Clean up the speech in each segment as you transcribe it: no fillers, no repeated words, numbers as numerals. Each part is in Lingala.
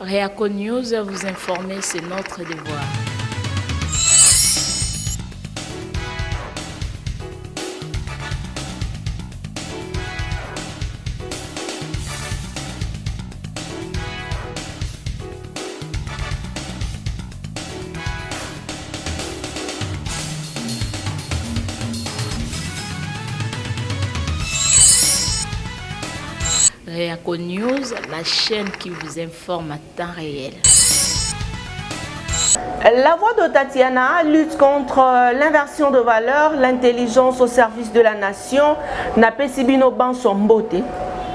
Réaco News, vous informer, c'est notre devoir. Réaco News, la chaîne qui vous informe à temps réel. La voix de Tatiana lutte contre l'inversion de valeur, l'intelligence au service de la nation. Napesi bino banso mbote.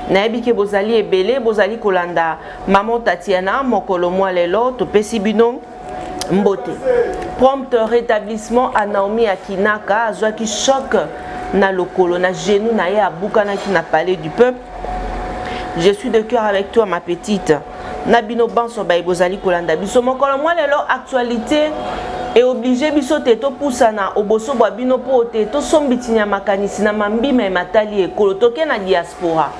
Nayebi ke bozali ebele, bozali kolanda maman Tatiana, mokolo mwa lelo, topesi bino mbote. Prompt rétablissement à Naomi Akinaka, azwaki choc na lokolo, na genou na ye abukana ki na palais du peuple. Je suis de cœur avec toi, ma petite. Nabino banso ba ibozali kolanda biso mokolo mwa lelo actualité et obligé biso teto pusana oboso bwa bino po teto sombitinya makanisi na mambima e matali ekolo toke na diaspora.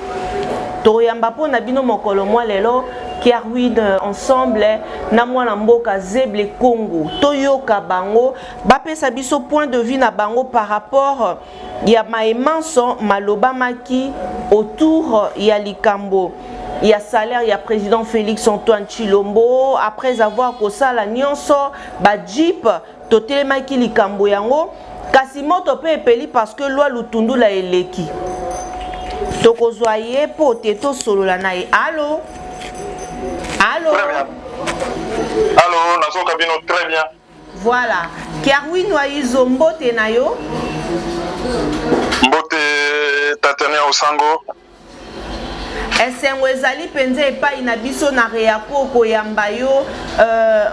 Toyamba po na bino mokolo mwa lelo qui arruine ensemble na mwana mboka Zeble Congo. Toyoka bango bapesa biso point de vue na bango par rapport ya maemanso maloba maki autour ya likambo. Il y a salaire, il y a président Félix Antoine Chilombo après avoir kosala nyonso ba jeep totelema ki likambo yango kasi moto pe epeli parce que loi lutundu la eleki. Tokozwa ye po teto solo la na ye. Allô? Allô? Très bien. Allô, nazo kabino très bien. Voilà. Kiarwi Noizo mbote na yo? Mbote Tatiana Osango. Esengo ezali penze epai na biso na Réaco koyamba yo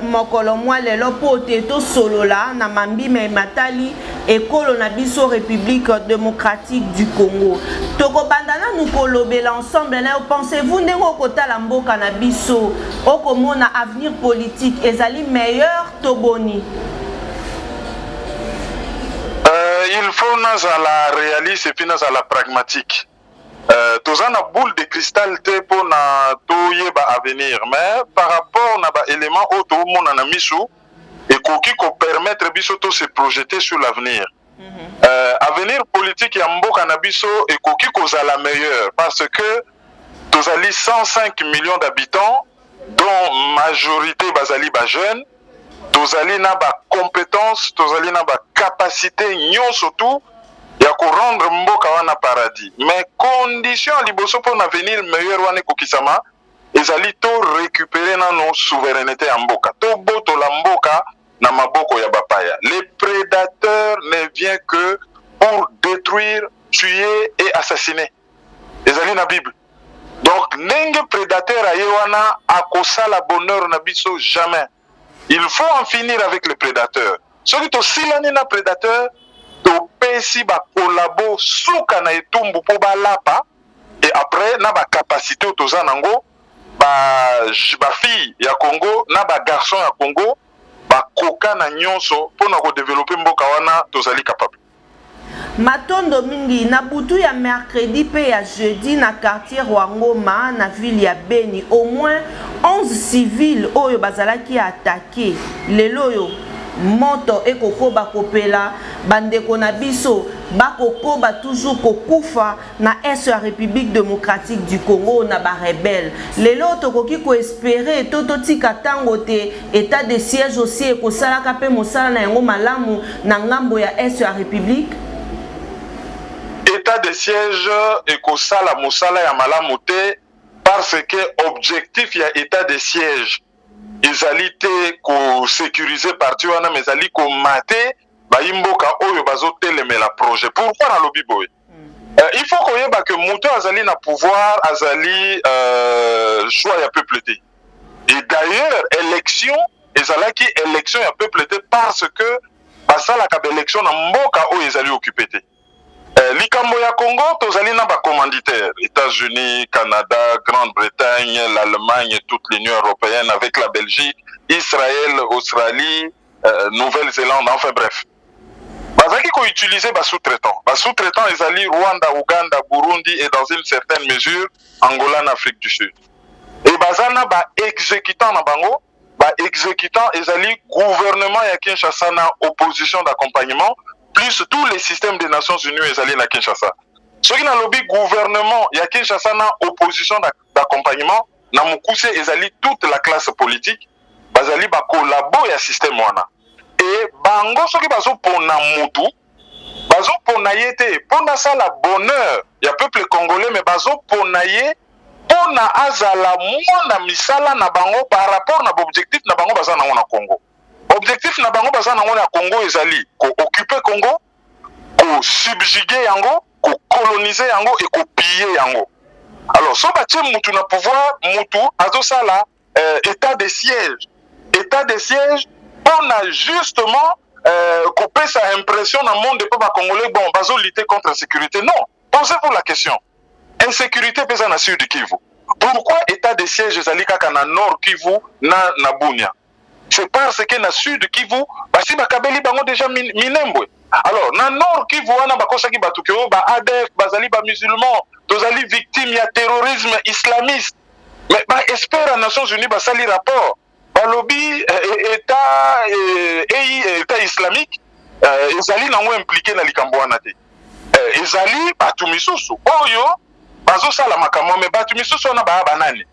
mokolo mwa lelo po teto solola na mambima e matali ekolo na biso République démocratique du Congo. Toko bandana nous kolobela ensemble na pensez-vous ndengo kotala mboka na biso okomona avenir politique ezali meilleur to boni? Il faut nazala réaliste et puis nazala pragmatique. Toza na boule de cristal te po na toyeba avenir, mais par rapport na ba élément auto mona na misu et koki ko permettre biso to se projeter sur l'avenir. Avenir politique ya mboka na biso et koki kozala meilleur parce que tozali 105 millions d'habitants dont majorité bazali ba jeunes, tozali na ba compétences, tozali na ba capacité nyonso tout ya ko rendre mboka wana paradis, mais condition liboso pour avenir meilleur wana kokisama ezali to récupérer na nos souveraineté ya mboka to boto la mboka na maboko ya bapaya. Les prédateurs ne viennent que pour détruire, tuer et assassiner. Ezali na Bible. Donc nenge prédateur aye wana akosala bonheur na biso jamais. Il faut en finir avec les prédateurs. Soki to silani na prédateur to pesi ba kolabo suka na etumbu po ba lapa et après na ba capacité otoza nango ba fille ya Congo na ba garçon ya Congo ba koka na nyonso po na ko développer mboka wana tozali capable. Matondo mingi na butu ya mercredi pe ya jeudi na quartier Rwangoma na ville ya Beni au moins 11 civils oyo bazalaki attaqué lelo yo moto ekokoba kopela bandeko na biso bakokoba toujours kokufa na est ya République démocratique du Congo na ba rebelle lelo tokoki ko espérer totika tango te état de siège aussi ekosalaka pe mosala na yango malamu na ngambo ya est ya République. État de siège ekosala mosala ya malamu te parce que objectif ya état de siège ezali te ko sécuriser parti wana mais ezali ko mate ba imboka oyo bazotelemela projet. Pourquoi na lobi boy? Il faut koyeba que moto azali na pouvoir azali choix ya peuple te. Et d'ailleurs élection ezalaki élection ya peuple te parce que basala ka élection na mboka oyo ezali occupé te. Likambo ya Congo tozali na ba commanditaire États-Unis, Canada, Grande-Bretagne, l'Allemagne et toute l'Union européenne avec la Belgique, Israël, Australie, Nouvelle-Zélande, enfin bref. Bazaki ko utiliser ba sous-traitants. Ba sous-traitants ezali Rwanda, Ouganda, Burundi et dans une certaine mesure Angola en Afrique du Sud. Et bazana wana ba exécutant na bango ba exécutant ezali gouvernement ya Kinshasa na opposition d'accompagnement plus tous les systèmes des Nations Unies ezali na Kinshasa. Soki na lobby gouvernement ya Kinshasa na opposition d'accompagnement na mukuse ezali toute la classe politique bazali ba collabo ya système wana. Et bango soki bazo pona mutu bazo pona yete pona sala bonheur ya peuple congolais mais bazo pona ye pona azala mwana misala na bango par rapport na objectif na bango baza nango na Congo. Objectif na bango baza nango na Congo ezali ko occuper Congo, ko subjuguer yango, ko coloniser yango et ko piller yango. Alors so batie mutu na pouvoir mutu azo sala état de siège. État de siège pona justement qu'on peut sa impression dans le monde des peuples congolais, bon, bazo lutter contre la sécurité. Non, posez-vous la question. Insécurité pesa na sud Kivu. Pourquoi état de siège ezali kaka na nord Kivu na Bunia? C'est parce que na sud Kivu, basi bakabeli bango déjà minembwe. Alors, na nord Kivu wana bakosa ki batukeo ba ADF, bazali ba musulmans, tozali victime ya terrorisme islamiste. Mais ba espère les Nations Unies basali rapport. Balobi état islamique ezali nango impliqué na likambo wana te. Ezali batu misusu oyo bazo sala makambo mais batu misusu wana ba banani.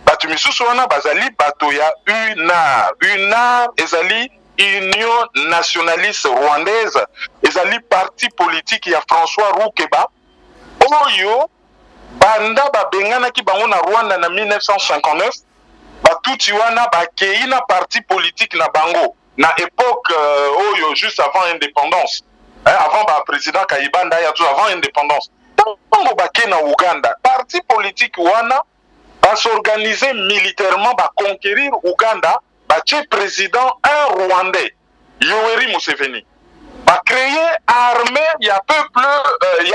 Batu misusu wana bazali bato ya UNAR ezali Union nationaliste rwandaise ezali parti politique ya François Roukeba oyo banda babengana ki bango na Rwanda na 1959 batuti wana bakei na parti politique na bango na époque oyo juste avant indépendance avant ba président Kayibanda ya tout avant indépendance bango bakei na Uganda parti politique wana va s'organiser militairement va conquérir Uganda va tuer président un Rwandais Yoweri Museveni va créer armée il y a peuple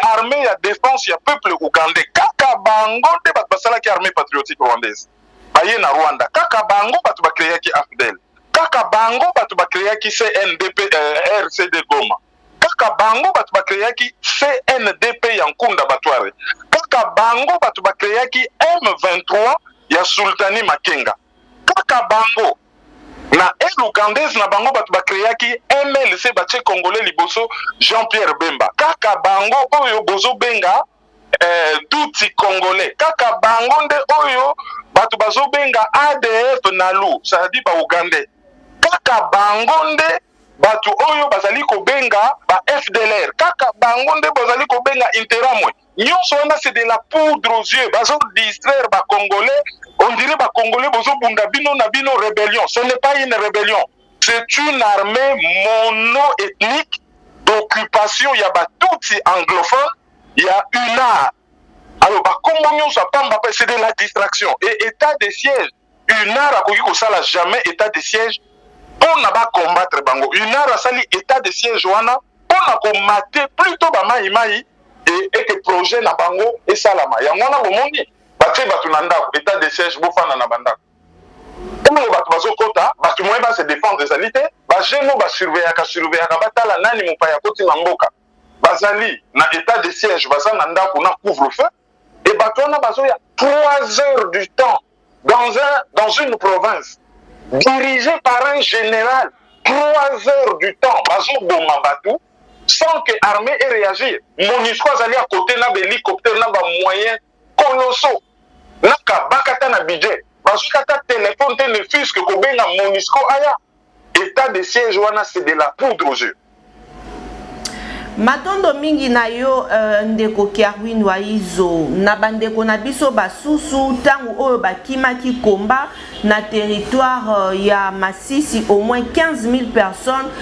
armée il y a défense il y a peuple ougandais kaka bango de basala ki armée patriotique rwandaise baye na Rwanda kaka bango batu ba créer ki AFDEL kaka bango batu ba créer ki CNDP RCD Goma kaka bango batu ba créer ki CNDP ya Nkunda Batware kaka bango batu ba créer ki M23 ya Sultani Makenga kaka bango na ougandaise na bango batu ba créer ki MLC batie congolais liboso Jean-Pierre Bemba kaka bango oyo bozo benga tuti congolais kaka bango nde oyo batu bazo benga ADF nalu ça dit ba ougandais kaka bango nde batu oyo bazali ko benga ba FDLR kaka bango nde bazali ko benga Interamwe nyonso wana c'est de la poudre aux yeux bazo distraire ba congolais on dirait ba congolais bozo bunda bino na bino rébellion ce n'est pas une rébellion c'est une armée mono-ethnique d'occupation il y a ba tuti anglophone il y a UNAR. Alors, c'est de la distraction. Et état de siège, UNAR a koki kosala jamais état de siège pour ne pas combattre bango. UNAR a sali état de siège wana pour ne combattre plutôt ba mai et que projet na bango et salama. Yango na bomondi batie batu na ndako état de siège bofana na bandako. Comme batu bazo kota, batu moye ba se défendre des alités, ba jeno ba surveiller ka batala nani mupaya koti na mboka. Bazali na état de siège baza na ndako na couvre-feu et batona bazo ya 3 heures du temps dans une province dirigée par un général 3 heures du temps bazo boma batou sans que l'armée ait réagi. MONUSCO azali à côté na hélicoptère na ba moyens colossaux na kabakata na budget bazo kata téléphone te ne fût que ko benga MONUSCO aya état de siège wana c'est de la poudre aux yeux. Matondo mingi na yo ndeko Kiarwin Waizo na bandeko na biso basusu tangu oyo bakimaki komba na territoire ya Masisi au moins 15 000 personnes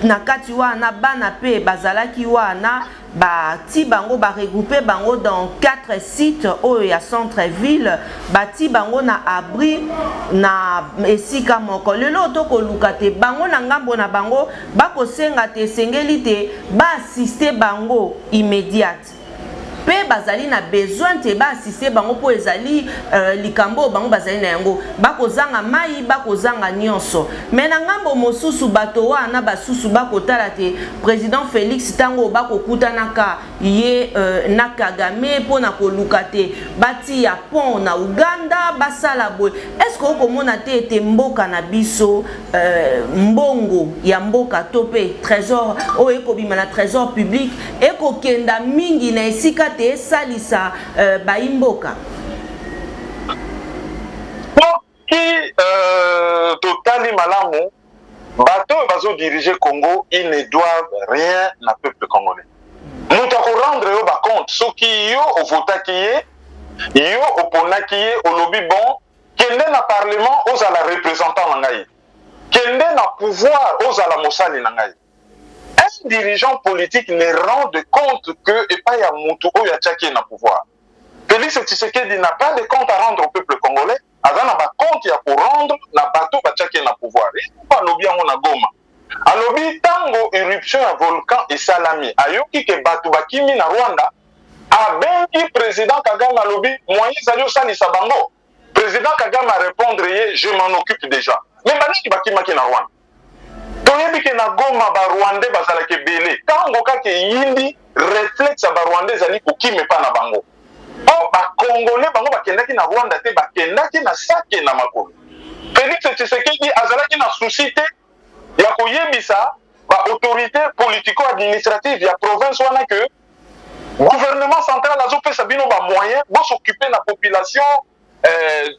na kati wana bana pe bazalaki wana bati bango ba regrouper bango dans 4 sites oyo ya centre ville bati bango na abri na esika moko lelo toko lukate bango na ngambo na bango bako senga te sengeli te ba assister bango immédiate pe bazali na besoin te ba assister bango po ezali likambo bango bazali na yango bakozanga mai bakozanga nyonso mais na ngambo mosusu bato wana basusu bakotala te président Félix tango bakokutanaka ye na Kagame po na koluka te bati ya pont na Uganda basala boy est-ce que okomona te ete mboka na biso mbongo ya mboka to pe trésor o ekobima na trésor public ekokenda mingi na esika te esalisa baimboka qui totali malamu bato bazo diriger Congo ils ne doivent rien na peuple congolais nous ta rendre yo ba compte soki yo ovotaki ye yo oponaki ye olobi bon kende na parlement ozala représentant na ngai kende na pouvoir ozala mosali na ngai. Un dirigeant politique ne rend de compte que et pas ya mutu oyo atiaki na pouvoir. Félix Tshisekedi n'a pas de compte à rendre au peuple congolais, azana ba compte ya pour rendre na bato batiaki na pouvoir. Et pas lobi yango na Goma. Alobi tango éruption ya volcan et salami ayoki ke bato bakimi na Rwanda abengi président Kagame alobi moyen zali salisa bango. Président Kagame a répondre je m'en occupe déjà. Mais baniki bakimaki na Rwanda. Toyebi ke na Goma ba Rwandais bazalaki belé. Tango kake yindi réflexe ba Rwandais zali kokime pa na bango. Oh ba Congolais bango bakendaki na Rwanda te bakendaki na sake na makolo. Félix Tshisekedi azalaki na souci te ya koyebisa ba autorité politico-administrative ya province wana que gouvernement central azopesa bino ba moyen bo s'occuper na population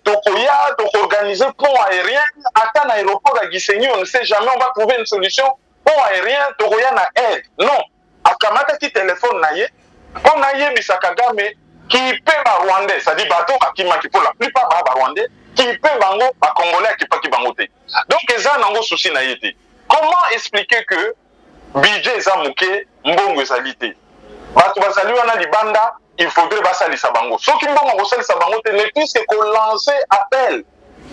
tokoya organiser pont aérien ata na aéroport à Gisenyi on ne sait jamais on va trouver une solution pont aérien tokoya na aide non akamata ki téléphone na ye on na yebisa Kagame qui peut ba Rwandais ça dit bateau akimaki pour la plupart ba Rwandais qui peut bango ba Congolais qui pas ki bango te donc eza nango souci na yete comment expliquer que budget eza muke mbongo ezali te bato bazali wana libanda il faudrait basalisa bango soki mbongo kosalisa bango te ne puisque ko lancer appel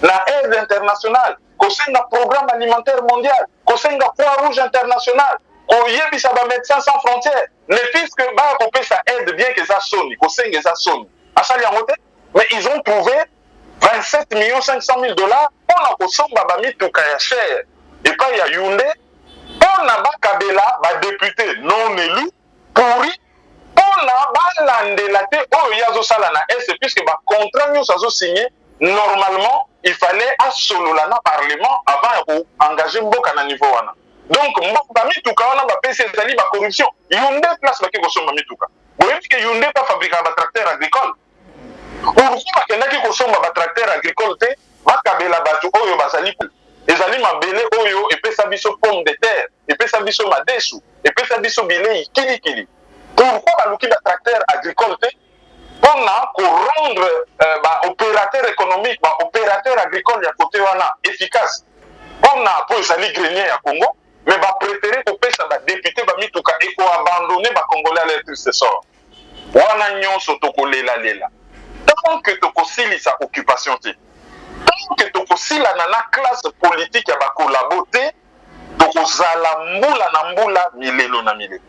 la aide internationale kosenga programme alimentaire mondial kosenga Croix-Rouge internationale koyebisa ba médecins sans frontières ne puisque ba kopesa aide bien que ça sonne kosenga ça sonne asali yango te mais ils ont trouvé 27 500 000 dollars pour la kosomba ba mituka ya cher et pas ya Yaoundé pour na bakabela ba député non élu pourri pour na balandela te oyo yazo sala na est puisque ba contrat nous azo signé normalement il fallait asolola na parlement avant d'engager mboka na niveau wana donc mboka mituka wana ba PC ezali ba corruption Yaoundé place ba ke kosomba mituka boyebi ke Yaoundé pas fabriquer ba tracteur agricole pourquoi bakendaki kosomba ba tracteur agricole te bakabela bato oyo bazali ezali mabele oyo epesa biso pomme de terre epesa biso madesu epesa biso bilei kilikili pourquoi baluki ba tracteur agricole te pona ko rendre ba opérateur économique ba opérateur agricole ya côté wana efficace pona po ezali grenier ya Congo mais ba préférer ko pesa ba député ba mituka et ko abandonner ba Congolais à leur triste sort wana nyonso tokolela lela tant que tokosilisa occupation te tant que tokosila na classe politique ya bakolabo te tokozala mbula na mbula milelo na milelo.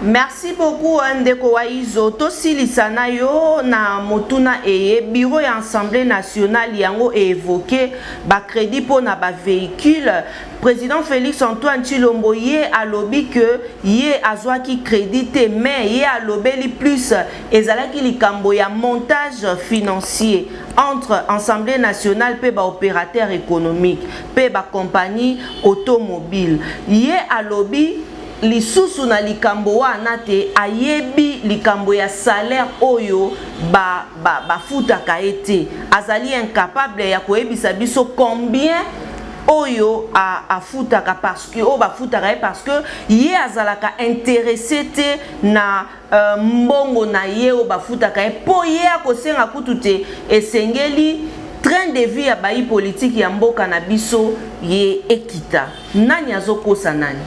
Merci beaucoup Ndeko Waizo tosilisa na yo na motuna eye bureau ya Assemblée nationale yango évoqué ba crédit pour na ba véhicule président Félix Antoine Tshilombo ye alobi que ye azwaki crédit mais ye alobeli plus ezalaki likambo ya montage financier entre Assemblée nationale pe ba opérateur économique pe ba compagnie automobile ye alobi lisusu na likambo wana te ayebi likambo ya salaire oyo bafutaka ete azali incapable ya koyebisa biso combien oyo afutaka parce que o bafutaka parce que ye azalaka intéressé te na mbongo na ye o bafutaka po ye akosenga kutu te esengeli train de vie ya bayi politique ya mboka na biso ye ekita nani azokosa nani.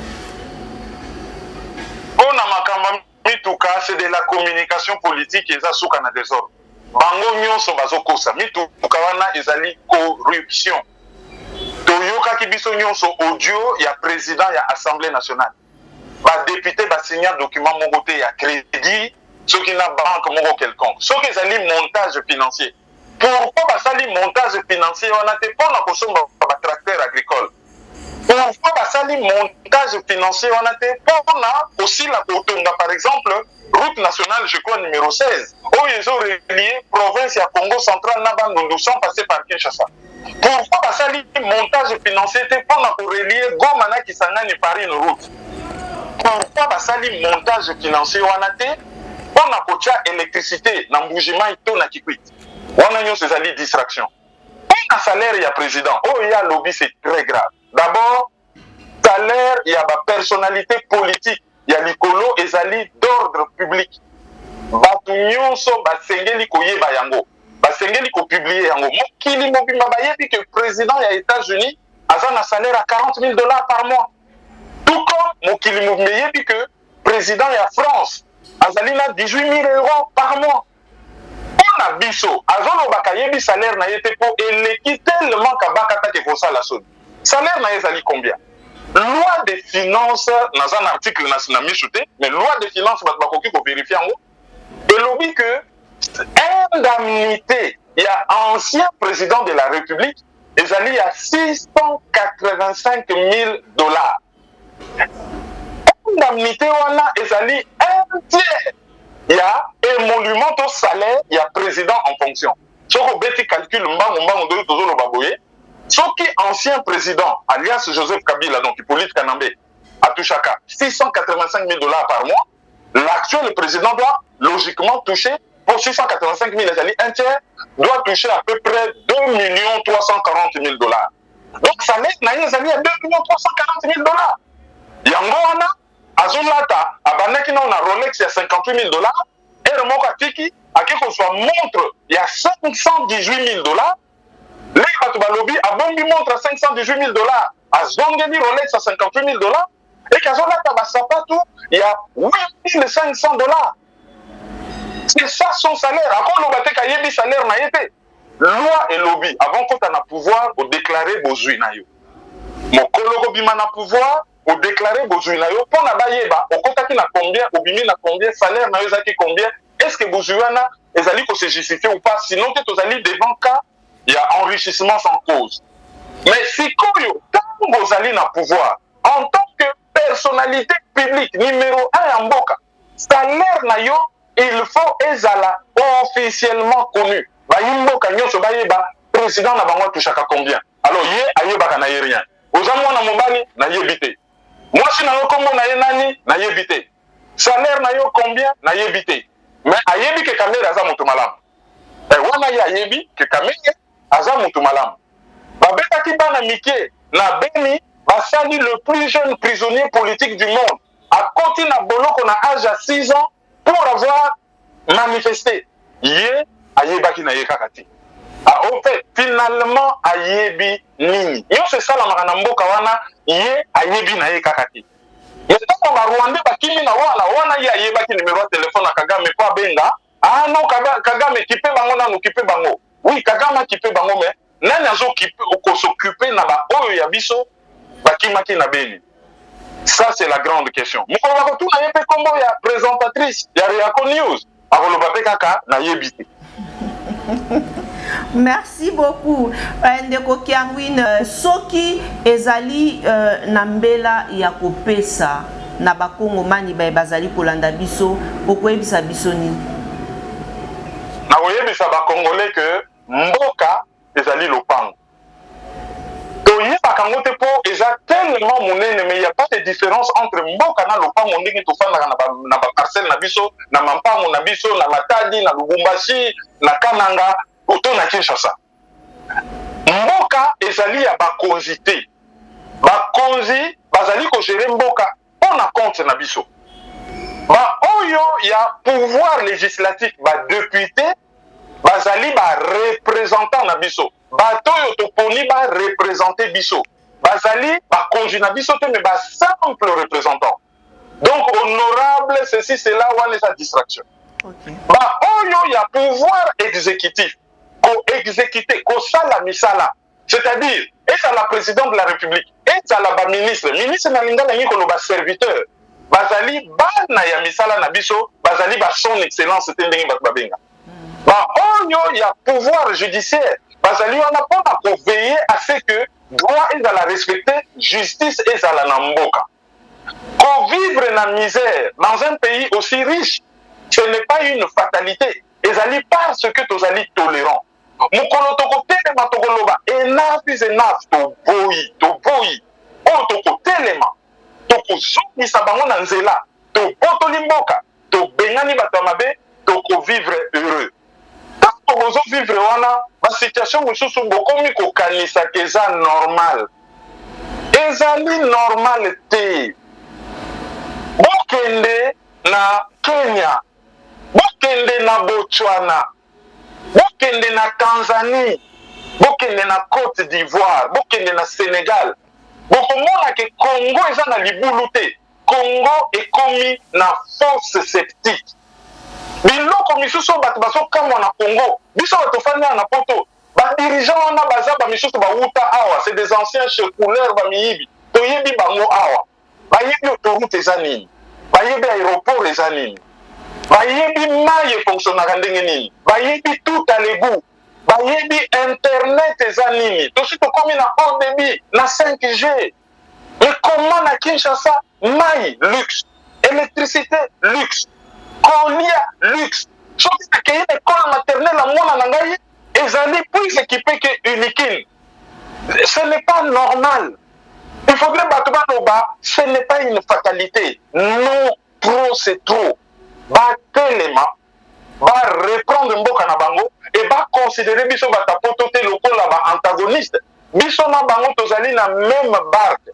Na makamba mituka c'est de la communication politique eza suka na désordre bango nyonso bazokosa mituka wana ezali corruption toyoka ki biso nyonso audio ya président ya Assemblée nationale ba député ba signer document moko te ya crédit ce qui n'a banque moko quelconque, ce qui est un montage financier. Pourquoi ça li montage financier? On a été pour la consommation de tracteur agricole. Pourquoi ça li montage financier? On a été pour aussi la Kotonga, par exemple, route nationale, je crois, numéro 16, où ils ont relié province à Congo central, Nabandundu, sans passer par Kinshasa. Pourquoi ça li montage financier? C'était pour relier Gomana qui s'en a par une route. Pourquoi ça li montage financier? On a été pour la cocha électricité, n'embougement et tout, na kikwit. On a eu ces distractions. Pour un salaire, il y a président. Oh, il y a lobby, c'est très grave. D'abord, salaire, il y a ma personnalité politique. Il y a l'icolo et zali d'ordre public. Batunyon so basengeli koye bayango. Basengeli ko publier yango. Mokili mobimba bayebi que président des États-Unis a un salaire à $40,000 par mois. Tout comme mokili mobimba bayebi que président de France a un 18,000 € par mois. On a biso, azolo bakayebi salaire na yete po eleki tellement kabakata ke kosa la sonne. Salaire na yezali combien? Loi des finances, dans un article national michouté, mais loi des finances, bakoki ko vérifier en haut. Et lobby que indemnité, il y a ancien président de la République, ezali y a $685,000. Indemnité wana ezali un tiers. Il y a émolument au salaire, il y a président en fonction. Ce qu'on bêti calcul, ce qui est ancien président, alias Joseph Kabila, donc Hippolyte Kanambe, à Touchaka, $685,000 par mois, l'actuel président doit logiquement toucher, pour $685,000, un tiers, doit toucher à peu près $2,340,000. Donc, salaire, naïe, à $2,340,000. Yangoana, Azulata, Abanaki, on a Rolex, il y a $58,000, et Remoka Tiki, à qui qu'on soit montre, il y a $518,000. Les Batubalobi, à Bombi montre à $518,000, à Zongeni Rolex à $58,000, et Kazolata Basapatou, il y a $8,500. C'est ça son salaire. Avant, le Bateka Yebi salaire n'a été. Loi et lobby, avant qu'on ait pouvoir, au déclarer Bozui Nayo. Mon collègue Bima n'a pouvoir, au déclarer Bozui Nayo, pour na bayeba, au contact na combien, au bimi na combien, salaire Nayo Zaki combien, est-ce que Bozuana, les alliés qu'on se justifie ou pas, sinon que aux alliés devant cas, il y a enrichissement sans cause. Mais si Koyo, tant vos alliés n'a pouvoir, en tant que personnalité publique numéro 1 en Boka, salaire Nayo, il faut ezala officiellement connu. Ba yimboka nyonso bayeba président na bango touchaka combien. Alors yé ayebaka na rien. Ozamo na mobali na yebité. Moi si na yo kombo na ye nani na yebité. Salaire na yo combien na yebité. Mais ayebi ke kamera za mutu malamu. Wana ye ayebi ke kamera aza mutu malamu. Ba betaki bana mike na Beni basali le plus jeune prisonnier politique du monde. A côté na boloko na âge à 6 ans pour avoir manifesté. Yé ayebaki na ye kakati. Au fait, finalement, ayebi nini. Yo c'est ça la marana mboka wana, yé ayebi na ye kakati. Mais tant que Rwanda bakimi na wana ye ayebaki numéro de téléphone à Kagame kwa benga, ah non Kagame kipe bango na no kipe bango. Oui, Kagame kipe bango mais nani azo kipe ko s'occuper na ba oyo ya biso bakimaki na Beni. Ça, c'est la grande question. Moukoubako tout n'a pas comme il y a présentatrice, il y a Riako News. Avant le papier kaka, n'a yébité. Merci beaucoup. Ndeko Kiangwin, soki ezali nambela ya kopesa na bakongo mani bazali kolanda biso, okoyebisa biso nini? Na koyebisa ba Congolais que mboka ezali lopango. Il y a tellement monnaie, mais il n'y a pas de différence entre Mboka na lopango ndenge tofanda na ba parcelle na biso, na mampango na biso, na Matadi, na Lubumbashi, na Kananga, auto na Kinshasa. Mboka ezali ya bakonzi te. Bakonzi bazali ko gérer mboka on a compte na biso. Ba oyo ya pouvoir législatif ba député bazali ba représentant na biso. Bato yo toponi ba représenter biso. Bazali ba konji na biso te mais ba simple représentant. Donc honorable ceci cela wana sa distraction. Okay. Ba oyo ya pouvoir exécutif ko exécuter ko sala misala. C'est-à-dire et ça la présidente de la République et ça la ba ministre na lingala ngi ko lo ba serviteur. bazali bana ya misala na biso bazali ba son excellence te ndenge bato babenga ba oyo ya pouvoir judiciaire bazali wana mpona koveiller à ce que droit ezala respecté justice ezala na mboka vivre na misère dans un pays aussi riche ce n'est pas une fatalité ezali parce que tozali tolérant mokolo tokotelema tokoloba enough is enough toboyi oyo tokotelema tokozongisa bango na nzela tobotoli mboka tobengani bato ya mabe tokovivre heureux ntango tokozovivre wana basituation mosusu bokomi kokanisaka eza normal ezali normal te bokende na Kenya bokende na Botswana bokende na Tanzanie bokende na Côte d'Ivoire bokende na Sénégal bokomona ke Congo eza na libulu te Congo ekomi na fosse septique biloko misusu bato bazokamwa na Congo biso bato fanda na poto badirigeant wana baza bamisusu bauta awa c'est des anciens checouleurs bamiyibi toyebi bango awa bayebi autoroute eza nini bayebi aéroport eza nini bayebi mai efonctionnaka ndenge nini bayebi tout à l'égout bayebi internet eza nini tosi tokomi na haut débit na 5G mais comment na Kinshasa mai luxe électricité luxe kolia luxe soki akei école maternelle ya mwana na ngai ezali plus équipé que Unikine ce n'est pas normal. Il faudrait battre baloba, ce n'est pas une fatalité. Non, trop c'est trop. Battre les mains, va reprendre mboka na bango et va considérer biso batapoto te lokola ba antagoniste. Biso na bango tozali na même barque.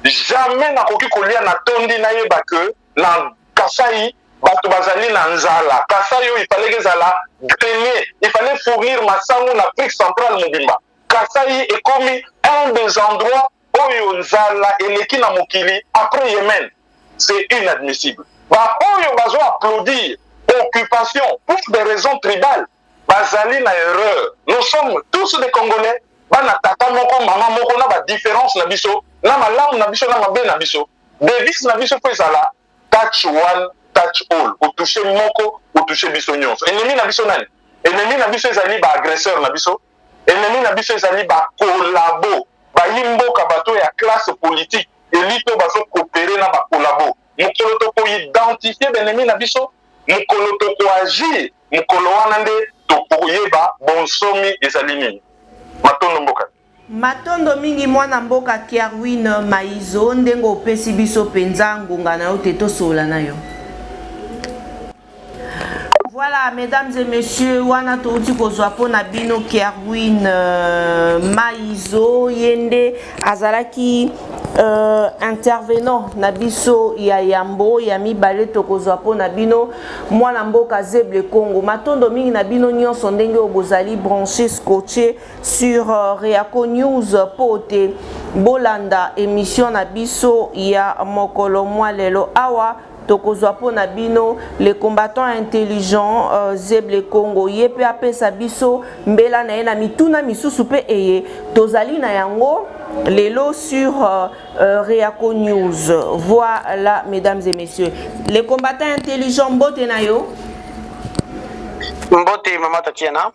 Jamais na koki kolia na tondi na yeba que na Kasai bato bazali na nzala. Kasai il fallait que zala grenier, il fallait fournir masango na Afrique centrale mobimba. Kasai est comme un des endroits oyo nzala eleki na mokili après Yémen. C'est inadmissible. Ba oyo bazo applaudir occupation pour des raisons tribales. Bazali na erreur. Nous sommes tous des Congolais. Bana tata moko mama moko na ba différence na biso, na malamu na biso na mabe na biso. Devise na biso po ezala touch one, touch all. O toucher moko, o toucher biso nyonso. Ennemi na biso nani? Ennemi na biso ezali ba agresseur na biso. Ennemi na biso ezali ba collabo. Bayimboka bato ya classe politique elito bazo coopérer na ba collabo mokolo to ko identifier l'ennemi na biso mokolo to ko agir mokolo wana nde to koyeba bonsomi ezali nini matondo mboka matondo mingi mwana mboka Kerwin Maizo ndengo opesi biso penza ngunga na yo te tosola na yo. Voilà, mesdames et messieurs, wana touti kozwa pona bino Kerwin Maizo yende azalaki intervenant na biso ya yambo ya mibale tokozwa pona bino mwana mboka Zeble Congo matondo mingi na bino nyonso ndenge obozali branché scotché sur Reaco News pote bolanda émission na biso ya mokolo mwa lelo awa tokozwa pona bino les combattants intelligents Zeble Congo yepe apesa biso mbela na ena mituna misusu pe eye tozali na yango lelo sur Reaco News. Voilà mesdames et messieurs les combattants intelligents mbote na yo mbote mama Tatiana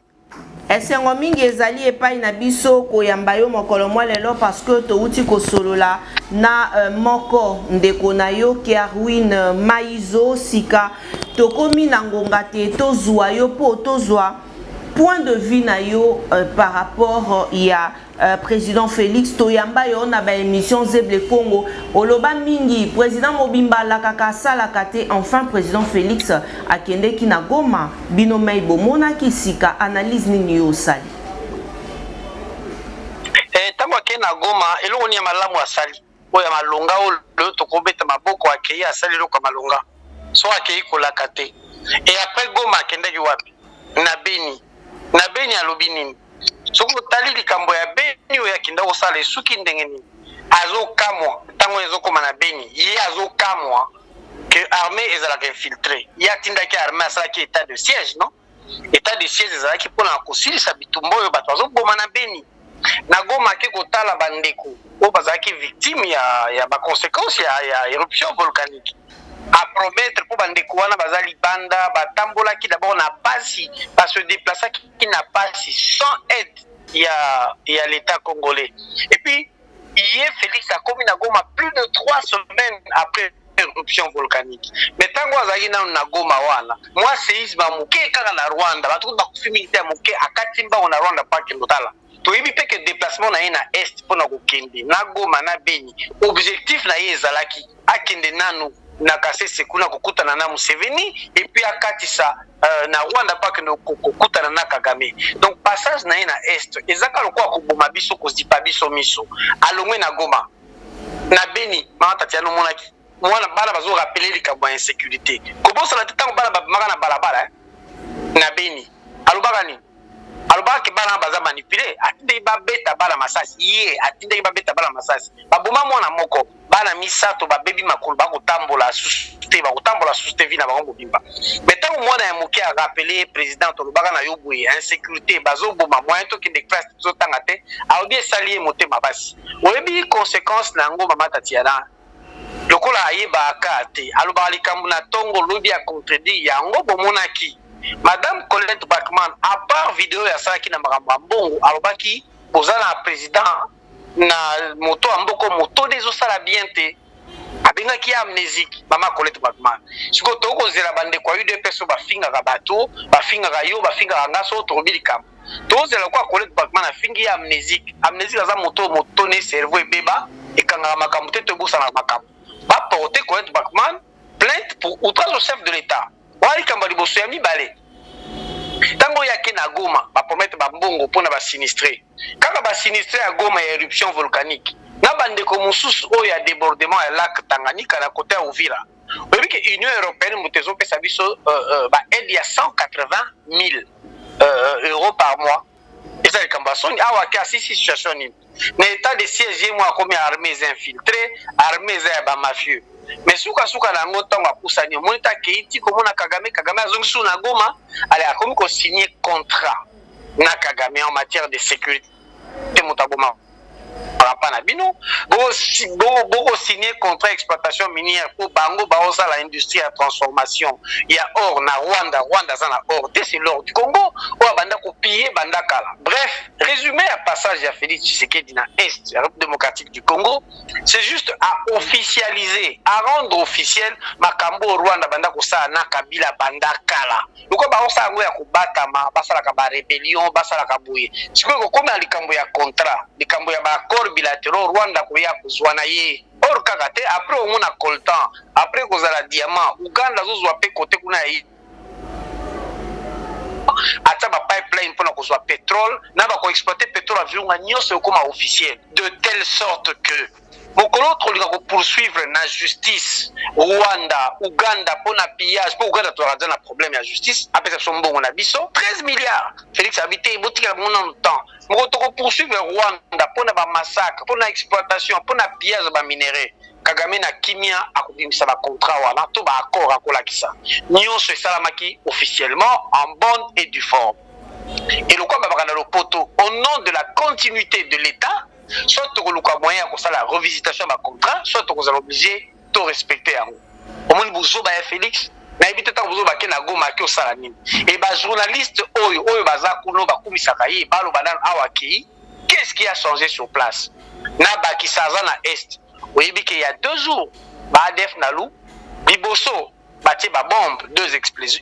esengo mingi ezali epai na biso koyamba yo mokolo mwa lelo parce que touti kosolola na moko ndeko na yo Kerwin Maizo sika tokomi na ngonga te tozwa yo po tozwa point de vue na yo par rapport ya président Félix toyamba yo na ba émission Zeble Congo oloba mingi président Mobimba la kaka sala kate enfin président Félix akende ki na Goma bino mai bomona ki sika analyse nini yo sali tango ke na Goma eloko ni ya malamu asali oya malonga o to kobeta maboko akei asali loko malonga so akei kolaka te et après Goma akende ki wapi na Beni alobi nini soko tali likambo ya Beni oya kinda kosala esuki ndenge nini azokamwa tango ezokoma na Beni ye azokamwa que armée ezalaka infiltré ya tindaki armée asalaki état de siège non état de siège ezalaki mpona kosilisa bitumba oyo bato bazoboma na Beni na Goma ke kotala bandeko oyo bazalaki victime ya baconséquence ya éruption volcanique à promettre pour bandeko wana bazali banda batambola qui d'abord na pasi ba se déplacer qui n'a pas sans aide il y a l'état congolais. Et puis hier Félix a commis na Goma plus de 3 semaines après éruption volcanique. Mais tango azali na Goma wana moi séisme muke kaka na Rwanda batu ba kufimilité muke akatimba na Rwanda pa kendotala. Toyebi pe que déplacement na na est pour na kokende na Goma na Beni objectif na ye ezalaki akende nanu na kasese kuna kokutana na Museveni et puis akatisa na Rwanda pa kende kokutana na Kagame. Donc passage na na est ezaka lokwa koboma biso kozipa biso miso alongwe na Goma na Beni mama Tatiana monaki mwana bala bazo rappeler likambo ya insécurité kobosa la tango bala babaka na balabala na Beni alobaka ni alobaka ke bala baza manipuler atinde ba beta bala masasi ye atinde ba beta bala masasi baboma mwana moko bana misato babebi makolo bakotambola suste vina bango bimba mais tango mwana ya moke a rappeler président alobaka na yo boye insécurité bazo boma moyen to kende classe zo tanga te audi salier motema basi oyebi conséquence na ngo mama Tatiana lokola ayeba akate alobaka likambo na tongo lobi ya contredit yango bomonaki Madame Colette Bachmann, à part vidéo ya sala ki na makambo mbongo alobaki bozana président na moto amboko moto dezo sala bien te abengaki amnésique mama Colette Bachmann siko toko zela bande kwa yu de peso bafinga ka bato bafinga ka yo bafinga ka ngaso to bilikam to zela kwa Colette Bachmann afingi amnésique aza moto ne cerveau ebeba ekanga makambo te to bosana makambo ba porter Colette Bachmann plainte pour outrage au chef de l'état wali kamba liboso ya mibale tango yake na Goma ba promettre ba mbongo pona ba sinistré kaka ba sinistré à Goma ya éruption volcanique na bande ko mususu o ya débordement ya lac Tanganyika na côté ya Uvira oyebi ke Union européenne mutezo pesa biso ba aide ya 180 000 euros par mois eza kamba soni awa ke asisi situation ni na état de siège moi comme armées infiltrées armées ya ba mafieux. Mais suka na ngo tango apusani monita keiti komona Kagame azongisu na Goma ale akomi ko signer contrat na Kagame en matière de sécurité motagoma rapana bino bo signer contrat exploitation minière pour bango baosa la industrie à transformation il y a or na Rwanda za na or c'est l'or du Congo ou banda ko piller banda kala. Bref, résumé à passage à Félix Tshisekedi na Est, la République démocratique du Congo, c'est juste à officialiser, à rendre officiel makambo Rwanda banda ko sa na Kabila banda kala. Loko ba osa ngo ya ko batama basala ka ba rébellion basala ka boye. Siko ko koma likambo ya contrat, likambo ya ba accord bilatéraux Rwanda ko ya kozwana ye. Or kakate après on a coltan, après kozala diamant, Uganda zozwa pe côté kuna yi ata ba pipeline pour na pétrole na ba ko exploiter pétrole avion nyonso comme officiel de telle sorte que mokolo trolinga ko poursuivre na justice Rwanda Uganda pour na pillage pour Uganda to radana problème ya justice après ça mbongo na biso 13 milliards Félix habité botika mon temps moko to ko poursuivre Rwanda pour na ba massacre pour na exploitation pour na pillage ba minéraux Kagame na kimia akubimisa ba contrat wana to ba accord akolakisa nyonso esalamaki officiellement en bonne et due forme et le quoi babakana le poto au nom de la continuité de l'état soit to koluka moyen ko sala revisitation ba contrat soit to kozala obligé to respecter yango omoni buzo ba Félix na ebite ta buzo ba ke na Goma ke osala nini et ba journaliste oyo baza kuno ba kumisaka ye balo banana awaki qu'est-ce qui a changé sur place na ba kisaza na est. Oui, il y a 2 jours, Badef Nalou, Biboso, bâti ba bombe, 2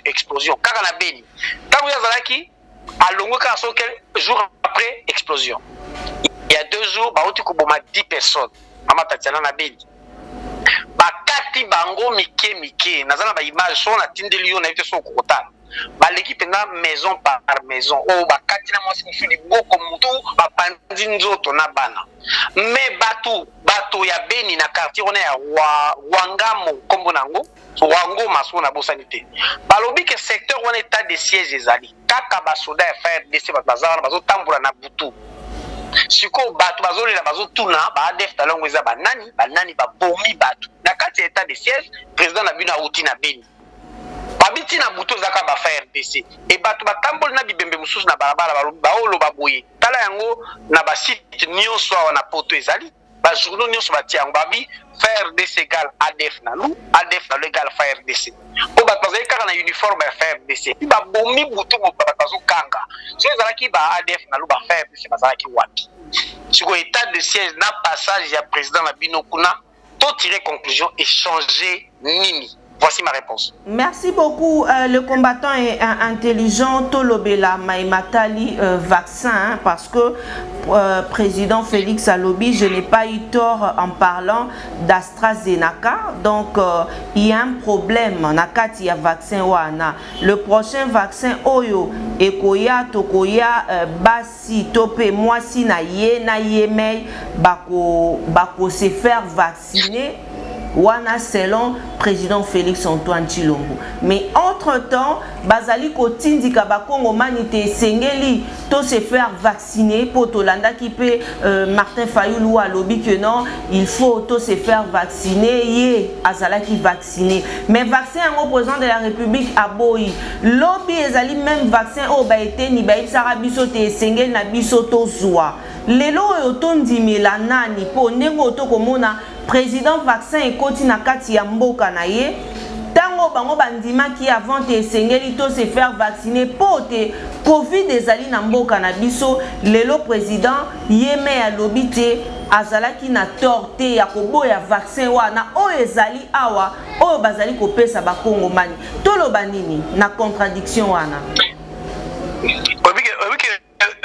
explosions. Karanabeni. Taouyazalaki, à Longoka, jour après explosion. Il y a 2 jours, Baouti Kouboma 10 personnes. Mama Tatiana Nabeni. Bakati Bango Mike, Nazana ba image, son a Tindelio, na été son Kotan. L'équipe na maison par maison. Oh, bakati na mwasi mfuni boko mutu, bapandi nzoto na bana. Mais bato ya Beni na quartier on est à Wangamo kombo nango Wango maso na bosanité balobi que secteur on état de siège ezali kaka basoda ya FARDC bazana bazo tambola na butu siko bato bazoli na bazo tuna ba ADF talongo eza banani ba bomi bato na kati état de siège président na bino auti na Beni babiti na butu zaka ba FARDC et bato batamboli na bibembe mususu na balabala ba olo baboye tala yango na ba site nyonso wana poto ezali ba journaux nyonso batiang babi FARDC égale ADF nalo ADF nalo égale FARDC po ba bazali kaka na uniforme ya FARDC puis ba bomi butu mo bazo kanga so ezalaki ba ADF nalo ba FARDC bazalaki wapi siko état de siège na passage ya président na bino kuna to tirer conclusion et changer nini. Voici ma réponse. Merci beaucoup. Le combattant est intelligent. Tolobela Maïmatali vaccin, hein, parce que président Félix Alobi, je n'ai pas eu tort en parlant d'AstraZeneca. Donc, il y a un problème. Nakati ya vaccin wana. Le prochain vaccin Oyo Ekoya Tokoya Basi Tope Mwasi na ye mei bako se faire vacciner. Wana selon président Félix Antoine Tshilombo. Mais entre-temps, bazali ko tindika ba Congo manité sengeli to se faire vacciner pour Tolanda qui peut Martin Fayulu a lobby que non, il faut to se faire vacciner yé azala qui vacciner. Mais vaccin en président de la République a boyi. Lobby ezali même vaccin o ba été ni ba ipsara biso te sengeli na biso to zwa. Lelo yo tondimela nani po nengo to komona président vaccin ekoti na kati ya mboka na ye tango bango bandima ki avant te sengeli to se faire vacciner pote covid ezali na mboka na biso lelo président yeme ya lobite azalaki na torte ya koboya vaccin wana o ezali awa o bazali kopesa ba Kongo mani toloba nini na contradiction wana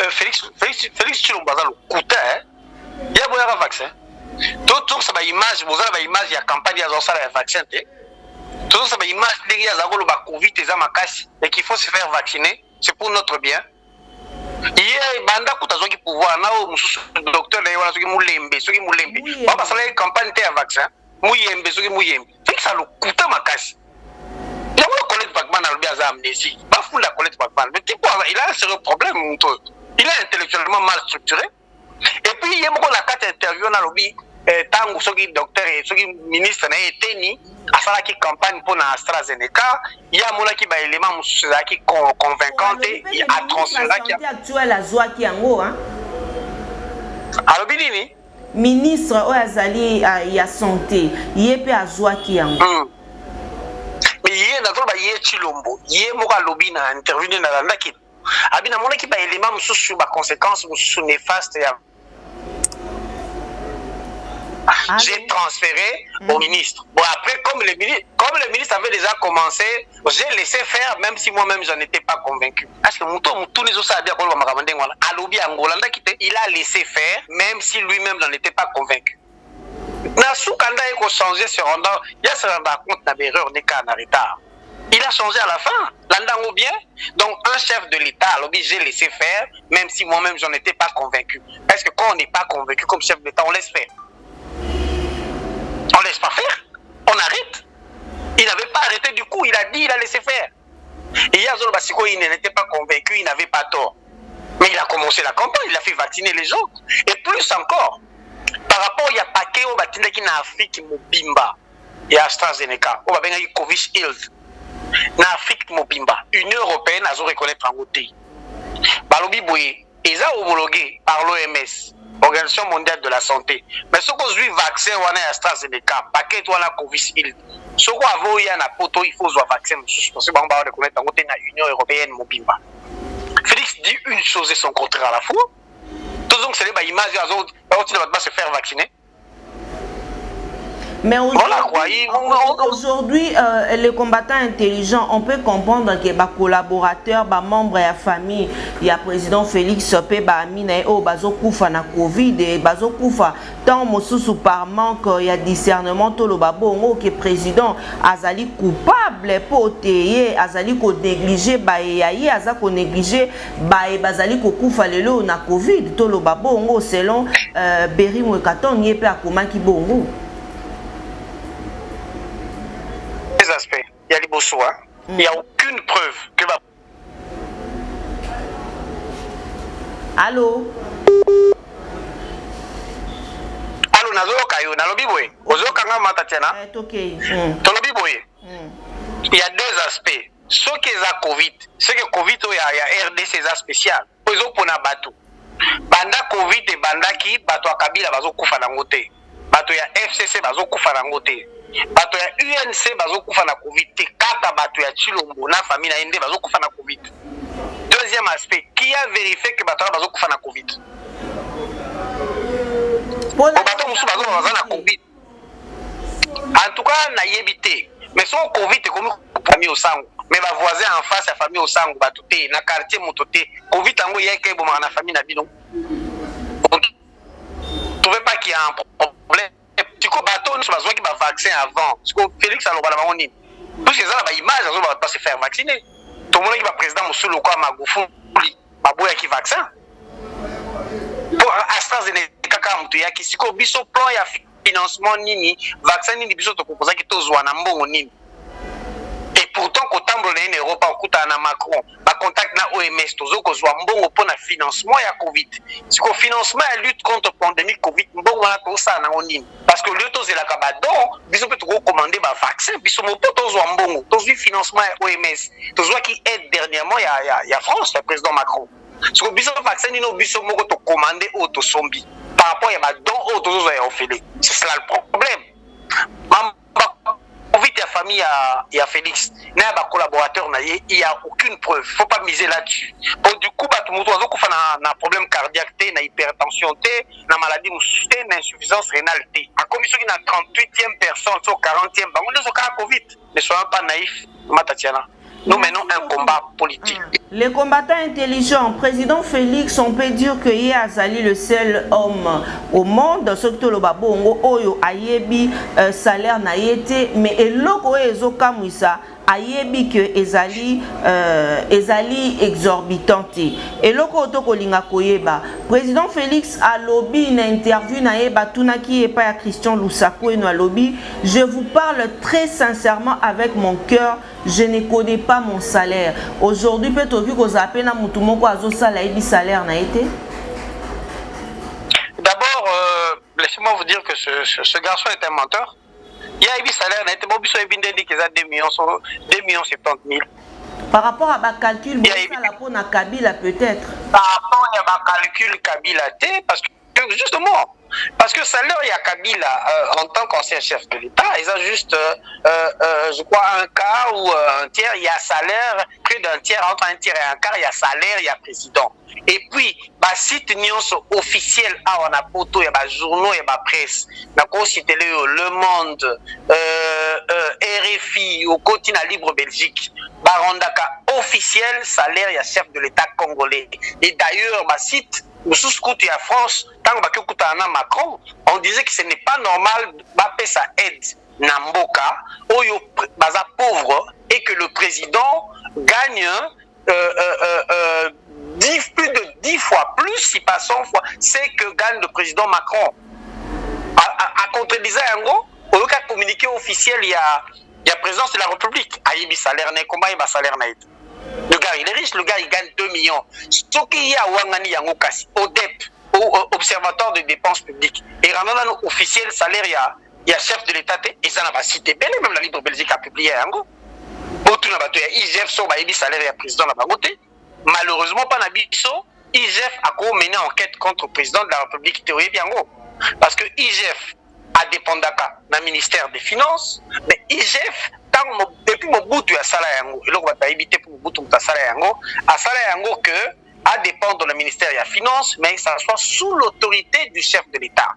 Félix Tshilombo bazalo kuta ya boya vaccin. Tout ça ba image, vous avez ba image ya campagne ya zosala ya vaccin te. Tout ça ba image ndenge ya zakolo ba Covid eza makasi et qu'il faut se faire vacciner, c'est pour notre bien. Hier banda kutazoki pouvoir na o mususu docteur na wana soki mulembe. Ba basala campagne te ya vaccin, muyembe soki muyembe. Fait que ça le coûte makasi. Il a Colette Bagman a le à amnésie. Pas fou la Colette Bagman. Mais il a un sérieux problème. Il est intellectuellement mal structuré. Et puis, il y a beaucoup de carte interview dans le lobby. Tant que docteur et le ministre n'a été ni à faire la campagne pour AstraZeneca, il y a mon qui est élément qui convaincant et à transférer qui a actuel à joie qui en haut hein. Alors bini ministre Oazali ya santé, il est à joie qui en haut. Mais il y a un Tshilombo, il y a un lobby na intervenu dans la qui abina mon qui ba élément sur ba conséquences sur néfastes. J'ai transféré au ministre. Bon, après, comme le ministre avait déjà commencé, j'ai laissé faire, même si moi-même, je n'étais pas convaincu. Parce que il a laissé faire, même si lui-même, je n'étais pas convaincu. Il a changé à la fin. Bien. Donc, un chef de l'État, j'ai laissé faire, même si moi-même, je n'étais pas convaincu. Parce que quand on n'est pas convaincu comme chef d'État, on laisse faire. On ne laisse pas faire, on arrête. Il n'avait pas arrêté du coup, il a dit, il a laissé faire. Et Yazol Bassiko, il n'était pas convaincu, il n'avait pas tort. Mais il a commencé la campagne, il a fait vacciner les gens. Et plus encore, par rapport à paquet au batinda qui n'a Afrique Mobimba et AstraZeneca, on va bien dire Covid-19. Na Afrique Mobimba, Union européenne a reconnaître en côté. Balobi Boye, ils ont homologué par l'OMS. Organisation mondiale de la santé. Mais ce qu'on suit vaccin ou un AstraZeneca, paquet ou un Covid-19. Ce qu'on a vu un poto, il faut un vaccin. Parce que on va reconnaître en côté la Union européenne Mobimba. Félix dit une chose et son contraire à la fois. Tout donc c'est les images des autres, va se faire vacciner. Mais aujourd'hui, les combattants intelligents, on peut comprendre que les collaborateurs, les membres de la famille, il y a le président Félix Sopé, Bazo Koufa na Covid, et Bazo Koufa, tant Moussousou par manque, il y a discernement, tout le babongo, que le président Azali coupable pour téye, Azali ko négligé, Bayaye, Azali ko négligé, Bazali ko Koufa lelo na Covid, tout le babongo, selon Berry Mwekaton, il y a pas comment qui bongo. Aspects. Il y a des beaux soins. Il n'y a aucune preuve que ma... Allô? Allô, Nazokayo, Nalobiboye. Ozokanga Matatiana. Il y a deux aspects. Ce qui est à Covid, c'est que Covid, il y a RDC spécial. Ils ont pour Nabatou. banda covid et bandaki bato ya kabila bazokufa nango te, bato ya FCC bazokufa nango te, bato ya UNC bazokufa na covid te, kaka bato ya Chilombo na famille na yende bazokufa na covid. Deuxième aspect, qui a vérifié que bato bazokufa na covid? Bato musu bazokufa na covid. En tout cas na yebité, mais son covid est comme famille au sango, mais ba voisin en face à famille au sango bato te na quartier mototé covid ango yeke bo na famille na bino. On trouvez pas qu'il y a un problème. Tu ko bato nous besoin qui va vaccin avant. Parce que Félix aloba na bango ni. Parce que ça ba image azo ba pas se faire vacciner. Tout le monde qui va président Moussolo kwa Magufuli ba boya ki vaccin. Pour AstraZeneca ka mtu yaki siko biso plan ya financement nini vaccin nini biso to proposer ki tozwa na mbongo nini. Et pourtant ko tambo na Europe okuta na Macron ba contact na OMS tozo ko zwa mbongo pour na financement ya Covid. Siko financement ya lutte contre pandémie Covid mbongo na to sa na nini. Parce que le tozela ka ba don biso peut to commander ba vaccin biso mo po tozwa mbongo tozwi financement ya OMS tozwa ki aide dernièrement ya France le président Macron. Siko biso vaccin nino biso moko to commander auto sombi par rapport ya ba don auto zo ya ofele. C'est cela le problème. Vite la famille il y a Félix, il y a des collaborateurs, il n'y a aucune preuve, il ne faut pas miser là-dessus. Bon, du coup, tout le monde a un problème cardiaque, une hypertension, une maladie, une insuffisance rénale. La commission qui a 38e personne, 40e, on est au cas de Covid. Ne soyons pas naïfs, Matatiana. Nous menons un combat politique. Les combattants intelligents, président Félix, on peut dire que Yé Azali le seul homme au monde, surtout le babongo, oyo ayebi salaire na yete, mais eloko ezoka mwisa ayebi que ezali exorbitante. Eloko otoko linga koyeba. Président Félix a lobby une interview na yeba tunaki et pas à Christian Lusako et no lobby. Je vous parle très sincèrement avec mon cœur. Je ne connais pas mon salaire. Aujourd'hui, peut-être que vous avez un salaire n'a été. D'abord, laissez-moi vous dire que ce garçon est un menteur. Il y a un salaire n'a été bon, il y a 2 millions 70 000. Par rapport à ma calcul, il y a Kabila peut-être. Par rapport à ma calcul Kabila, parce que justement, parce que salaire il y a Kabila en tant qu'ancien chef de l'État, ils ont juste, je crois, un quart ou un tiers, il y a salaire, près d'un tiers, entre un tiers et un quart, il y a salaire, il y a président. Et puis, site officiel, on a poto, il y a journaux, il y a presse, Le Monde, RFI, au continent libre Belgique, Barandaka officiel, salaire, il y a chef de l'État congolais. Et d'ailleurs, site sous-côté à France, tant que Macron, on disait que ce n'est pas normal de sa aide Namboka, oyo baza pauvre, et que le président gagne plus de 10 fois plus, si pas 100 fois, c'est que gagne le président Macron. À contredisant Yango, au cas communiqué officiel, il y a présidence de la République. Aïbi salaire n'est combat, il va salaire n'est. Le gars, il est riche, le gars, il gagne 2 millions. Ce qu'il y a Wangani Yango Kassi, ODEP, au Observatoire de dépenses publiques, et rendant officiel salaire, il y a chef de l'État, et ça n'a pas cité. Même la Libre Belgique a publié Yango. Autre n'a pas tout, IGF, so, il y a salaire, il y a président, n'a pas goûté. Malheureusement, pas Nabiso, IGF a mené enquête contre le président de la République Théorie Biango. Parce que IGF a dépendant d'un ministère des Finances, mais IGF, depuis mon bout, tu as salaire yango, et là, on va éviter pour mon bout, tu as salaire yango, à salaire yango que, à dépendre du ministère des Finances, mais ça soit sous l'autorité du chef de l'État.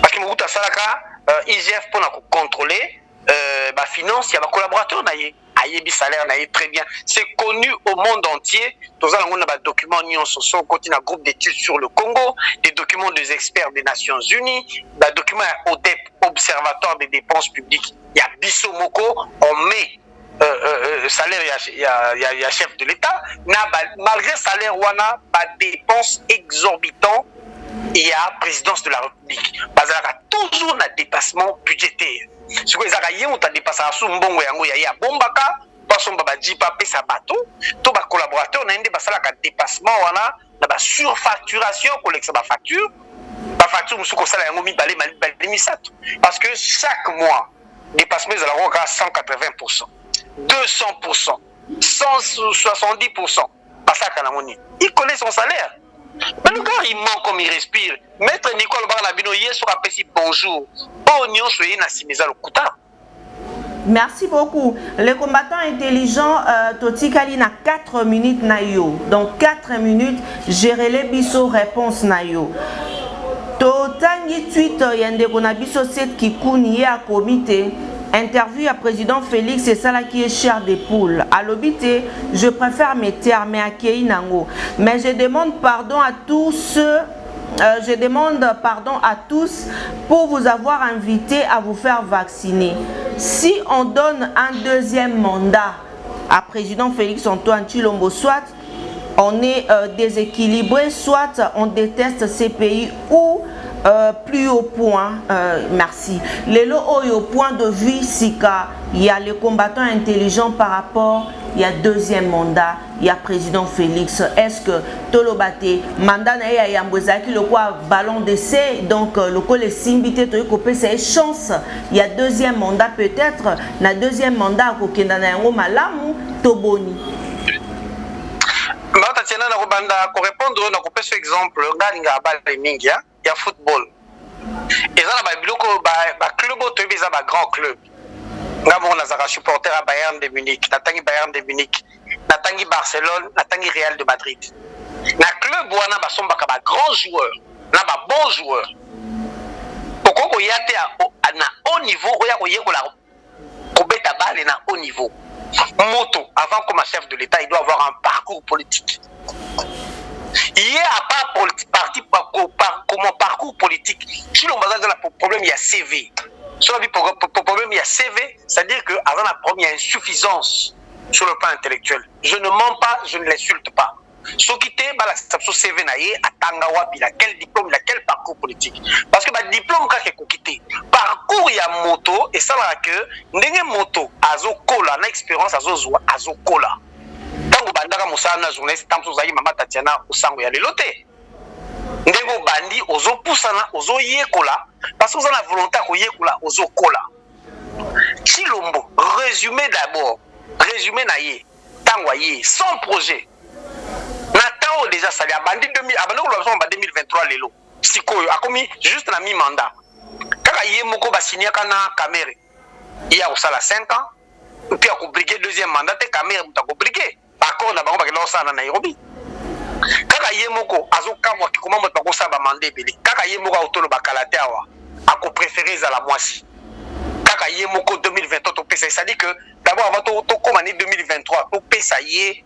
Parce que mon bout, tu as salaire, IGF, pour contrôler, la finance, il y a un collaborateur, Ayebi salaire très bien. C'est connu au monde entier. Nous avons des documents sur continent groupe d'études sur le Congo, des documents des experts des Nations Unies, des documents ODEP, Observatoire des dépenses publiques. Il y a Bissomoko, on met salaire, il y a chef de l'État. Malgré salaire, on a des dépenses exorbitantes. Il y a présidence de la République. Parce qu'il y a toujours un dépassement budgétaire. Ce que les gens ont dépassé à Sumbongo, il y a Bombaka, Passon Babadjipa, Pesa Bato, tous les collaborateurs, on a un dépassement, on a une surfacturation, collecte de facture. La facture, parce que chaque mois, dépassement, ils ont à 180%, 200%, 170%. Il connaît son salaire. Mais le gars, il ment comme il respire. Maître Nicole Barnabino, hier soir, apprécie bonjour. Oh, Nyon, soyez Nassimeza le Kouta. Merci beaucoup. Les combattants intelligents, Totikali na 4 minutes nayo. Donc 4 minutes, gérer les biso réponse nayo. Totangi tweet yende kona biso set kikuni à comité. Interview à président Félix et ça là qui est cher des poules. À l'obité, je préfère mes termes à Keinango. Mais je demande pardon à tous ceux. Je demande pardon à tous pour vous avoir invité à vous faire vacciner. Si on donne un deuxième mandat à président Félix Antoine Tshilombo, soit on est déséquilibré, soit on déteste ces pays ou plus au point, merci. Les lots au point de vue, Sika, il y a les combattants intelligents par rapport, il y a deuxième mandat, il y a président Félix. Est-ce que Tolobate, mandat na ya Yambozaki, le quoi ballon d'essai, donc le quoi les simbité, c'est chance. Il y a deuxième mandat peut-être, na deuxième mandat, Kokendana Yango Malamu, Toboni. Tatiana na Robanda, pour répondre, on a coupé ce exemple, Galinga Abal Mingia. Il y a football. Et ça, il y a club, il y a un grand club. Nous avons un supporter à Bayern de Munich, Natangi Bayern de Munich, Natangi Barcelone, Natangi Real de Madrid. Dans le club, il y a un grand joueur, il y a un bon joueur. Pourquoi il y a un haut niveau, il y a un haut niveau. Moto, avant comme chef de l'État, il doit avoir un parcours politique. Il y a comme parcours politique. Si l'on base dans le problème, il y a CV. Sur le problème, il y a CV, c'est-à-dire qu'avant la première, il y a insuffisance sur le plan intellectuel. Je ne mens pas, je ne l'insulte pas. Ce qui est la CV, il a quel diplôme, il a quel parcours politique. Parce que le diplôme, quand il est quitté, parcours, il y a moto, et ça va que, n'ayez moto, azo kola, l'expérience, azo kola. Tango bandaka musana journaliste tamso zali mama Tatiana usango ya lelote ndego bandi ozo pusana ozo yekola parce que vous avez la volonté ko yekola ozo kola Tshilombo résumé d'abord résumé na ye tango ye sans projet na tango déjà sali abandi 2000 abandi ko ba 2023 lelo sikoyo akomi juste na mi mandat kaka ye moko ba signer kana Kamere il a osala 5 ans puis a compliqué deuxième mandat te Kamere muta compliqué. Accord na bango bakelo sa na Nairobi kaka ye moko azokamwa ki comment moto bakosa ba mandé belé kaka ye moko autolo bakalate awa ako préférer za la moisi kaka ye moko 2023 to pesa ça dit que d'abord avant to comme année 2023 to pesa ye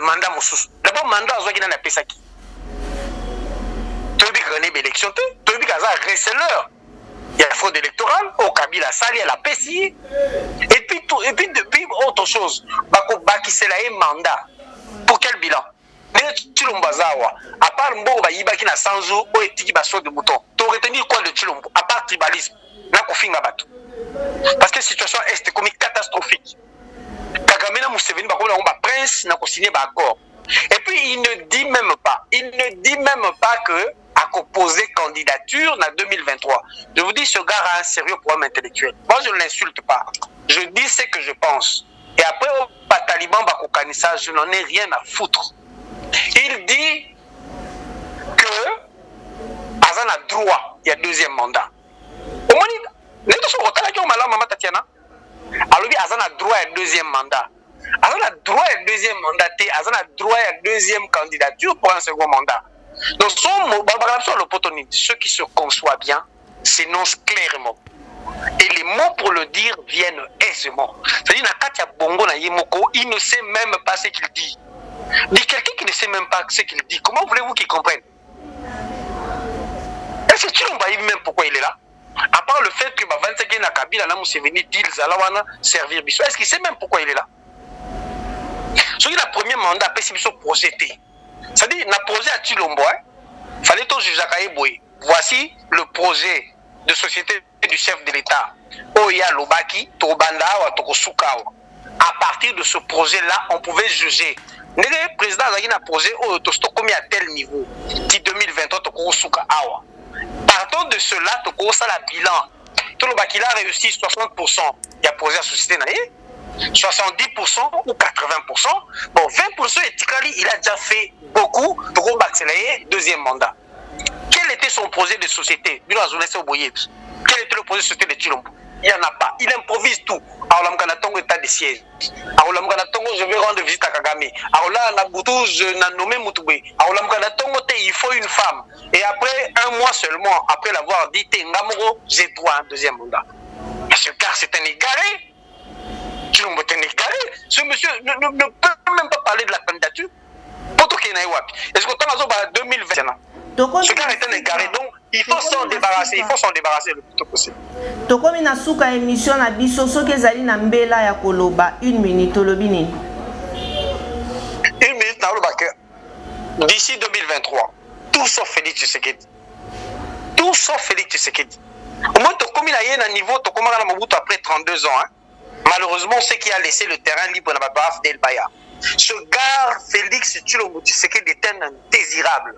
mandat mususu d'abord mandat azwaki na pesa ki to bi gagner élection to bi kaza receleur il y a fraude électorale au Kabila sali à la PCI et puis depuis autre chose baki c'est la mandat pour quel bilan Tshilombo Azawa à part mbo ba yibaki na 100 jours au etiki ba de mouton tu retenir quoi de Tshilombo à part tribalisme na kofinga bato parce que situation est comme catastrophique Kagame na Museveni ba ko ba prince na ko signer ba accord et puis il ne dit même pas que à composer candidature en 2023. Je vous dis, ce gars a un sérieux problème intellectuel. Moi, je ne l'insulte pas. Je dis ce que je pense. Et après, au Taliban, je n'en ai rien à foutre. Il dit que Azan a droit, il y a deuxième mandat. Au moins, alors, Azan a droit à deuxième mandat. Azan a droit à deuxième mandat. Azan a droit à deuxième candidature pour un second mandat. Donc, ceux qui se conçoivent bien s'énoncent clairement. Et les mots pour le dire viennent aisément. C'est-à-dire, il ne sait même pas ce qu'il dit. Dit quelqu'un qui ne sait même pas ce qu'il dit, comment voulez-vous qu'il comprenne? Est-ce que tu n'as pas même pourquoi il est là? À part le fait que 25 ans, Kabila, là, Museveni, dit servir Bissau. Est-ce qu'il sait même pourquoi il est là? Celui qui a le premier mandat, c'est Bissau projeté. C'est-à-dire, on a projet à Tshilombo, il fallait tout juger à Kaïboui. Voici le projet de société du chef de l'État. Oya Lobaki, Tobanda, Tokosukawa. À partir de ce projet-là, on pouvait juger. Le président a un projet où Tostokomi à tel niveau. Qui 2023, Tokosuka Awa. Partons de cela, Tokosa la bilan. Tout le Baki a réussi 60%. Il y a projet à société. 70% ou 80%. Bon, 20% et Tikali, il a déjà fait beaucoup pour accélérer deuxième mandat. Quel était son projet de société? Quel était le projet de société de Chilombo? Il n'y en a pas. Il improvise tout. Alors, état de siège. Alors, je vais rendre visite à Kagame. Alors là, je n'ai nommé Moutoubé. Alors, il faut une femme. Et après un mois seulement, après l'avoir dit, j'ai droit à un deuxième mandat. Ce gars, c'est un égaré. Chilombo est un égaré. Ce monsieur ne peut même pas parler de la candidature. Est-ce que tu as 2020? Ce gars est un égaré. Donc, il faut s'en débarrasser. Il faut s'en débarrasser le plus tôt possible. Tokomi na suka émission na biso soki ezali na mbela ya koloba 1 minute olobi nini? 1 minute na oloba que d'ici 2023 tout sauf Félix Tshisekedi. Tout sauf Félix Tshisekedi. Au moins tokomi na yé na niveau tokoma na Mobutu après 32 ans hein. Malheureusement ce qui a laissé le terrain libre na Baba Fidel Baya. Ce gars Félix Tshisekedi est un indésirable.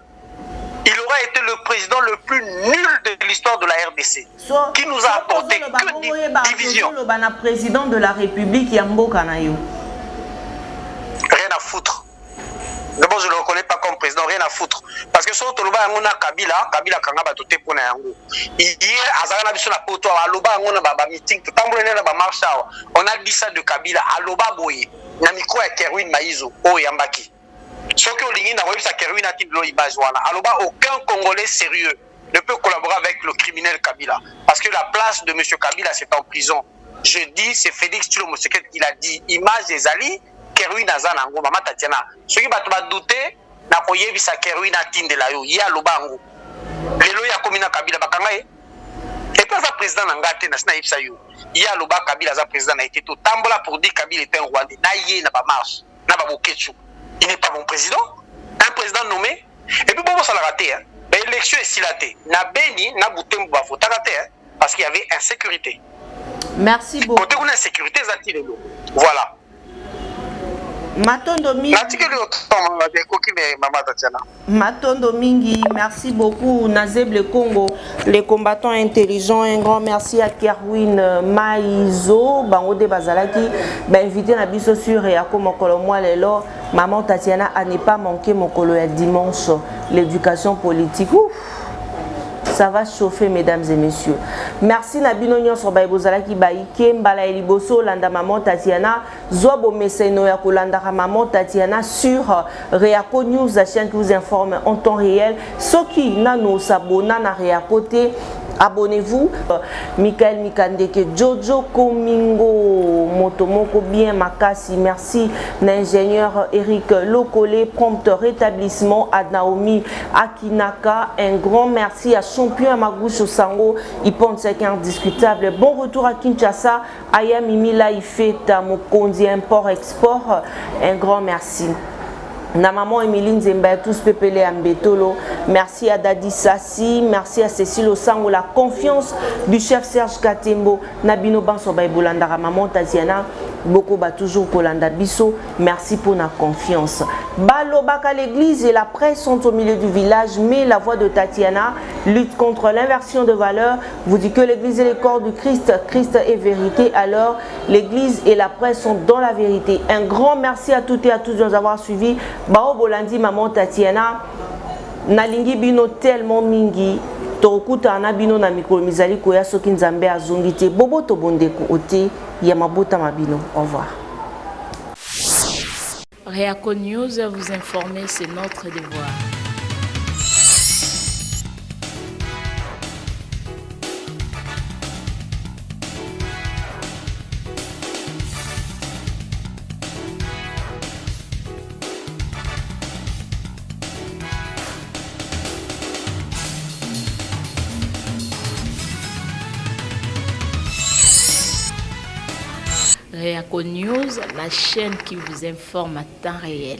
Il aurait été le président le plus nul de l'histoire de la RDC, qui nous a apporté que des divisions. Le président de la République Yamboka na yo. Rien à foutre. D'abord, je ne le reconnais pas comme président, rien à foutre. Parce que sur Toloba, on a Kabila Kanga Batote pour Nayango. Hier, Azara Biso na Poto, Aloba, on a Baba meeting, tout le monde a marche. On a dit ça de Kabila, Aloba Boye, Namiko et Kerwin Maïzo, O Yambaki. Ce que l'Union n'a pas vu, c'est que aucun Congolais sérieux ne peut collaborer avec le criminel Kabila. Parce que la place de M. Kabila, c'est en prison. Je dis, c'est Félix Tshilombo Tshisekedi qui l'a dit. Image des alliés, Kerwin Azanango, Mama Tatiana. Ceux qui battent douter, n'a pas eu ça Kerwin Atindelayo, Y'a Lobango. Les lois Komina Kabila Bakangaye. Et puis, le président Nangate, Nasna Ipsayo. Y'a Loba Kabila, le président n'a été tout. Tambola pour dire Kabila était un Rwandais. Naïe, n'a pas marche. N'a pas Boketchou. Il n'est pas mon président, un président nommé. Et puis, bon, ça l'a raté. Hein. L'élection est silatée. N'a béni, n'a bouté, n'a raté. Parce qu'il y avait insécurité. Merci beaucoup. Quand on a insécurité, voilà. Matondo Mingi, merci beaucoup. Nazeb le Congo, les combattants intelligents. Un grand merci à Kerwin Maïzo, Bangode Bazalaki, invité na biso sur et à Komokolo moi lelo. Maman Tatiana à ne pas manquer mon colo dimanche. L'éducation politique. Ouf. Ça va chauffer, mesdames et messieurs. Merci Nabino Nyonso Baibozala qui baïke mbala eliboso landa maman Tatiana zobo meseno ya kolanda maman Tatiana sur Réaco News, la chaîne qui vous informe en temps réel. Soki nano sabona na Réaco te abonnez-vous. Michael Mikandeke, Jojo Komingo, Motomoko bien Makasi, merci. L'ingénieur Eric Lokole, prompt rétablissement à Naomi Akinaka. Un grand merci à Champion Amagouche Sango, il pense c'est indiscutable. Bon retour à Kinshasa, Aya Mimila Ifeta, Mokondi Import-Export. Un grand merci. Na maman Emeline Zemba, tous pepele Ambetolo. Merci à Dadi Sassi, merci à Cécile Osango, la confiance du chef Serge Katembo. Nabino Banso Baibolandara, maman Tatiana, Boko ba toujours Kolanda Bisso, merci pour la confiance. Balobaka l'église et la presse sont au milieu du village, mais la voix de Tatiana lutte contre l'inversion de valeurs, vous dit que l'église est le corps du Christ, Christ est vérité, alors l'église et la presse sont dans la vérité. Un grand merci à toutes et à tous de nous avoir suivis. Bao Bolandi, maman Tatiana, Nalingi Bino tellement mingi, Tokuta Anabino na mikolo mizali koya soki nzambe azongite, Bobo Tobondeko ote, Yamabota Mabino. Au revoir. Réaco News, vous informer, c'est notre devoir. Réaco News, la chaîne qui vous informe à temps réel.